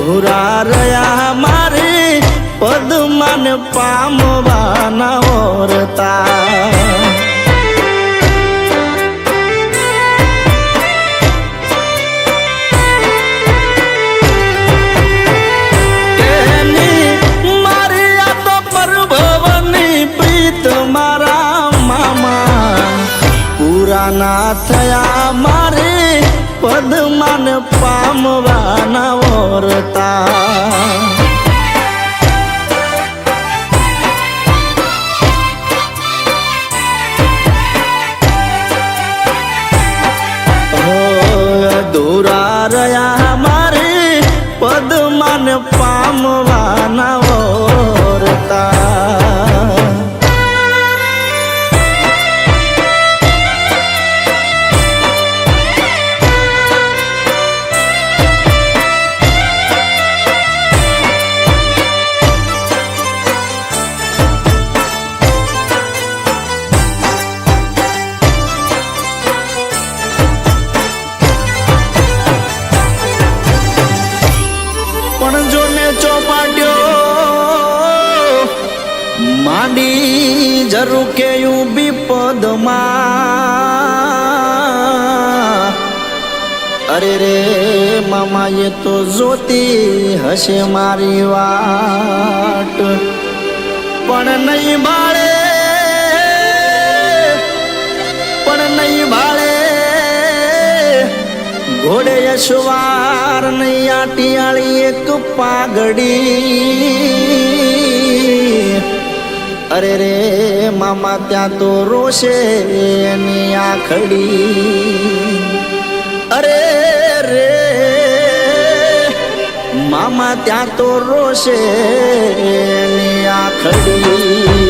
અધૂરા રહ્યા મારે પદ્માન પામવાના ઓરતા ના થયા મારે પદ્માન પામવાના ઓરતા અધૂરા રહ્યા મારે પદ્માન પામવાના ઓરતા માંડી જરૂર કેયું વિપદમાં અરે રે મામાએ તો જોતી હશે મારી વાટ પણ નહીં ભાળે ઘોડે યશવાર નહીં આટિયાળી એક પાઘડી અરે રે મામા ત્યાં તો રોશે એની આખડી અરે રે મામા ત્યાં તો રોશે એની આખડી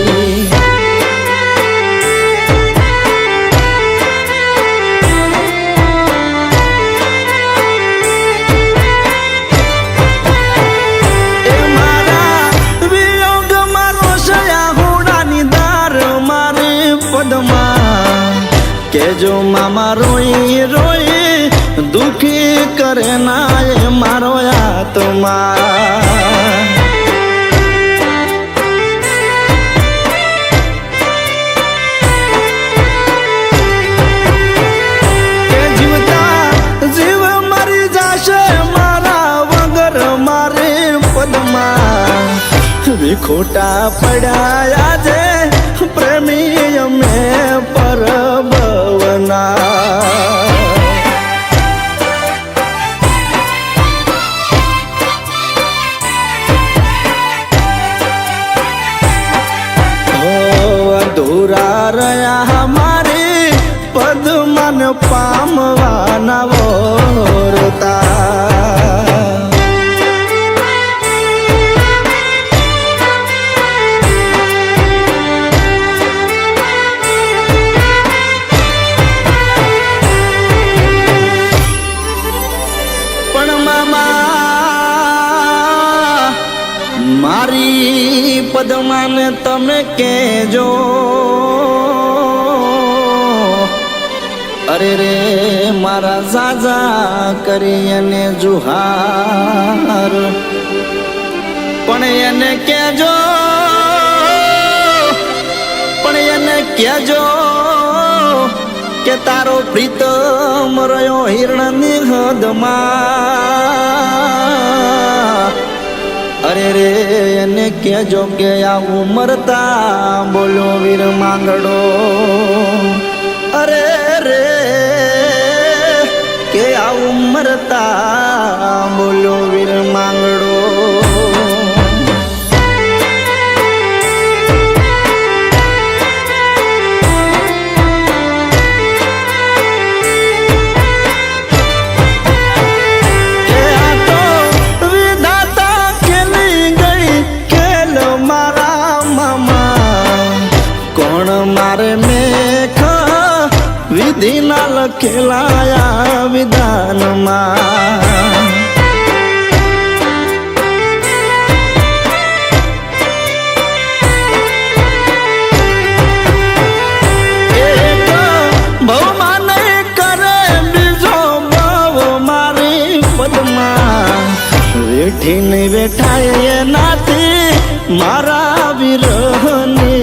કેજો મામા રોઈ રોઈ દુખી કરે ના એ મારો આત્મા કે જીવતા જીવ મરી જશે મારા વગર મારે પદમાં વિખોટા પડ્યા આજે પ્રેમી અમે પરબવના અધૂરા રહ્યા મારે પદ્માન પામવાના ઓરતા મારી પદ્માન તમે કેજો અરે રે મારા ઝાઝા કરી એને જુહાર પણ એને કેજો કે તારો પ્રીતમ રહ્યો હિરણની હદમાં અરે રે એને કેજો કે આવું મરતા બોલો વીર માંગડો અરે રે કે આવું મરતા બોલો વીર માંગડો વિધિના લખેલાયા વિધાનમાં એક ભવમાં નહીં કરે બીજો ભવ મારી પદમાં ઉઠીને બેઠાય એનાથી મારા વિરહની